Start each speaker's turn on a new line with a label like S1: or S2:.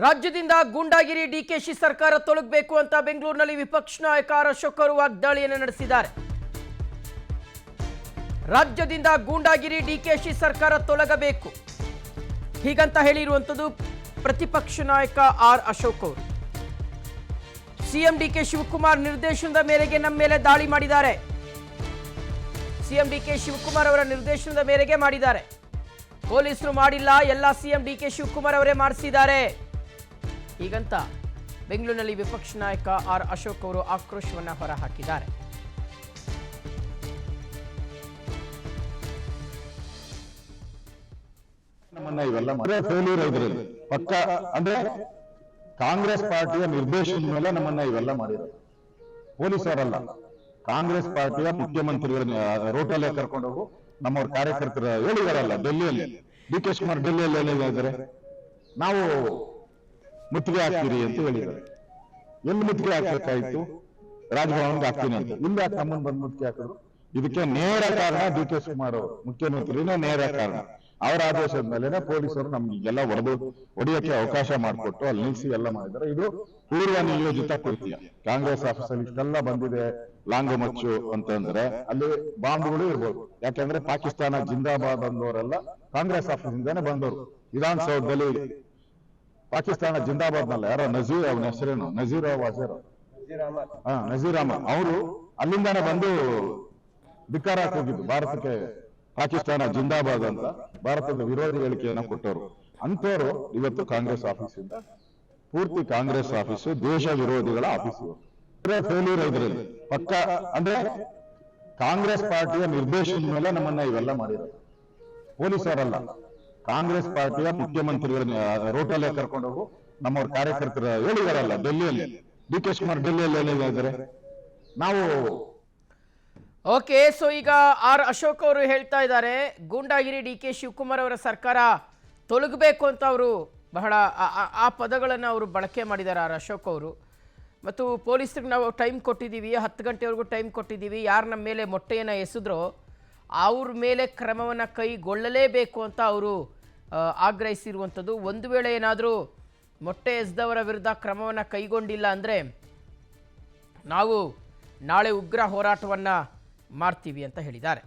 S1: ರಾಜ್ಯದಿಂದ ಗೂಂಡಾಗಿರಿ ಡಿಕೆಶಿ ಸರ್ಕಾರ ತೊಲಗಬೇಕು ಅಂತ ಬೆಂಗಳೂರಿನಲ್ಲಿ ವಿಪಕ್ಷ ನಾಯಕ ಆರ್ ಅಶೋಕ್ ಅವರು ವಾಗ್ದಾಳಿಯನ್ನು ನಡೆಸಿದ್ದಾರೆ. ರಾಜ್ಯದಿಂದ ಗೂಂಡಾಗಿರಿ ಡಿಕೆಶಿ ಸರ್ಕಾರ ತೊಲಗಬೇಕು ಹೀಗಂತ ಹೇಳಿರುವಂತದ್ದು ಪ್ರತಿಪಕ್ಷ ನಾಯಕ ಆರ್ ಅಶೋಕ್ ಅವರು. ಸಿಎಂ ಡಿಕೆ ಶಿವಕುಮಾರ್ ನಿರ್ದೇಶನದ ಮೇರೆಗೆ ನಮ್ಮ ಮೇಲೆ ದಾಳಿ ಮಾಡಿದ್ದಾರೆ. ಸಿಎಂ ಡಿಕೆ ಶಿವಕುಮಾರ್ ಅವರ ನಿರ್ದೇಶನದ ಮೇರೆಗೆ ಮಾಡಿದ್ದಾರೆ. ಪೊಲೀಸರು ಮಾಡಿಲ್ಲ, ಎಲ್ಲ ಸಿಎಂ ಡಿಕೆ ಶಿವಕುಮಾರ್ ಅವರೇ ಮಾಡಿಸಿದ್ದಾರೆ ಹೀಗಂತ ಬೆಂಗಳೂರಿನಲ್ಲಿ ವಿಪಕ್ಷ ನಾಯಕ ಆರ್ ಅಶೋಕ್ ಅವರು ಆಕ್ರೋಶವನ್ನ ಹೊರಹಾಕಿದ್ದಾರೆ.
S2: ಪಕ್ಕ ಅಂದ್ರೆ ಕಾಂಗ್ರೆಸ್ ಪಾರ್ಟಿಯ ನಿರ್ದೇಶನದ ಮೇಲೆ ನಮ್ಮನ್ನ ಇವೆಲ್ಲ ಮಾಡಿರೋದು ಪೊಲೀಸರಲ್ಲ. ಕಾಂಗ್ರೆಸ್ ಪಾರ್ಟಿಯ ಮುಖ್ಯಮಂತ್ರಿಗಳ ರೋಟಲ್ಲೇ ಕರ್ಕೊಂಡೋಗು ನಮ್ಮವ್ರ ಕಾರ್ಯಕರ್ತರ ಹೇಳಿದಾರಲ್ಲ ಡೆಲ್ಲಿಯಲ್ಲಿ. ಡಿ ಕೆ ಶಿವಕುಮಾರ್ ಡೆಲ್ಲಿಯಲ್ಲಿ ಹೇಳಿದ್ದಾರೆ, ನಾವು ಮುತ್ತಿಗೆ ಹಾಕ್ತೀರಿ ಅಂತ ಹೇಳಿದ್ದಾರೆ. ಎಲ್ಲಿ ಮುತ್ತಿಗೆ ಹಾಕ್ಬೇಕಾಯ್ತು? ರಾಜಭವನ್ಗೆ ಹಾಕ್ತೀನಿ ಅಂತ. ಇಲ್ಲಿ ಯಾಕೆ ನಮ್ಮನ್ನು ಬಂದು ಮುತ್ತಿಗೆ ಹಾಕಿದ್ರು? ಇದಕ್ಕೆ ನೇರ ಕಾರಣ ಡಿ ಕೆ ಶಿವಕುಮಾರ್ ಅವರು, ಮುಖ್ಯಮಂತ್ರಿನೇ ನೇರ ಕಾರಣ. ಅವರ ಆದೇಶದ ಮೇಲೆನೆ ಪೊಲೀಸರು ನಮ್ಗೆಲ್ಲ ಹೊಡೆಯಕ್ಕೆ ಅವಕಾಶ ಮಾಡಿಕೊಟ್ಟು ಅಲ್ಲಿ ನಿಲ್ಲಿಸಿ ಎಲ್ಲ ಮಾಡಿದ್ದಾರೆ. ಇದು ಪೂರ್ವ ನಿಯೋಜಿತ ಕೃತ್ಯ. ಕಾಂಗ್ರೆಸ್ ಆಫೀಸಲ್ಲಿ ಇಷ್ಟೆಲ್ಲ ಬಂದಿದೆ ಲಾಂಗು ಮಚ್ಚು ಅಂತಂದ್ರೆ ಅಲ್ಲಿ ಬಾಂಬ್ಗಳು ಇರ್ಬೋದು. ಯಾಕೆಂದ್ರೆ ಪಾಕಿಸ್ತಾನ ಜಿಂದಾಬಾದ್ ಅಂದವರೆಲ್ಲ ಕಾಂಗ್ರೆಸ್ ಆಫೀಸಿಂದಾನೆ ಬಂದವರು. ವಿಧಾನಸೌಧದಲ್ಲಿ ಪಾಕಿಸ್ತಾನ ಜಿಂದಾಬಾದ್ ನಲ್ಲ ಯಾರೋ ನಜೀರ್, ಅವನ ಹೆಸರೇನು ನಜೀರ್ ನಜೀರ್ ಅಹಮದ್ ಅವರು ಅಲ್ಲಿಂದಾನೆ ಬಂದು ಧಿಕ್ಕಾರ ಹೋಗಿದ್ದು ಭಾರತಕ್ಕೆ. ಪಾಕಿಸ್ತಾನ ಜಿಂದಾಬಾದ್ ಅಂತ ಭಾರತದ ವಿರೋಧಿ ಹೇಳಿಕೆಯನ್ನ ಕೊಟ್ಟವರು ಅಂತವರು ಇವತ್ತು ಕಾಂಗ್ರೆಸ್ ಆಫೀಸಿಂದ ಪೂರ್ತಿ ಕಾಂಗ್ರೆಸ್ ಆಫೀಸು ದೇಶ ವಿರೋಧಿಗಳ ಆಫೀಸು ಫೇಲ್ಯೂರ್ ಇದರಲ್ಲಿ ಪಕ್ಕ. ಅಂದ್ರೆ ಕಾಂಗ್ರೆಸ್ ಪಾರ್ಟಿಯ ನಿರ್ದೇಶನದ ಮೇಲೆ ನಮ್ಮನ್ನ ಇವೆಲ್ಲ ಮಾಡಿರೋದು ಪೊಲೀಸರಲ್ಲ. ಕಾಂಗ್ರೆಸ್ ಪಾರ್ಟಿಯ ಮುಖ್ಯಮಂತ್ರಿಗಳ ರೋಟಲ್ಲೇ ಕರ್ಕೊಂಡೋಗು ನಮ್ಮವ್ರ ಕಾರ್ಯಕರ್ತರ ಹೇಳಿದಾರಲ್ಲ ಡೆಲ್ಲಿಯಲ್ಲಿ. ಡಿ ಕೆ ಶಿವಕುಮಾರ್ ಡೆಲ್ಲಿಯಲ್ಲಿ ಹೇಳಿದ್ದಾರೆ, ನಾವು
S1: ಓಕೆ. ಸೊ ಈಗ ಆರ್ ಅಶೋಕ್ ಅವರು ಹೇಳ್ತಾ ಇದ್ದಾರೆ ಗೂಂಡಾಗಿರಿ ಡಿ ಕೆ ಶಿವಕುಮಾರ್ ಅವರ ಸರ್ಕಾರ ತೊಲಗಬೇಕು ಅಂತ ಅವರು ಬಹಳ ಆ ಪದಗಳನ್ನು ಅವರು ಬಳಕೆ ಮಾಡಿದ್ದಾರೆ ಆರ್ ಅಶೋಕ್ ಅವರು. ಮತ್ತು ಪೊಲೀಸರಿಗೆ ನಾವು ಟೈಮ್ ಕೊಟ್ಟಿದ್ದೀವಿ, 10 ಗಂಟೆವರೆಗೂ ಟೈಮ್ ಕೊಟ್ಟಿದ್ದೀವಿ. ಯಾರು ನಮ್ಮ ಮೇಲೆ ಮೊಟ್ಟೆಯನ್ನು ಎಸೆದ್ರೋ ಅವ್ರ ಮೇಲೆ ಕ್ರಮವನ್ನು ಕೈಗೊಳ್ಳಲೇಬೇಕು ಅಂತ ಅವರು ಆಗ್ರಹಿಸಿರುವಂಥದ್ದು. ಒಂದು ವೇಳೆ ಏನಾದರೂ ಮೊಟ್ಟೆ ಎಸೆದವರ ವಿರುದ್ಧ ಕ್ರಮವನ್ನು ಕೈಗೊಂಡಿಲ್ಲ ಅಂದರೆ ನಾವು ನಾಳೆ ಉಗ್ರ ಹೋರಾಟವನ್ನು ಮಾಡ್ತೀವಿ ಅಂತ ಹೇಳಿದ್ದಾರೆ.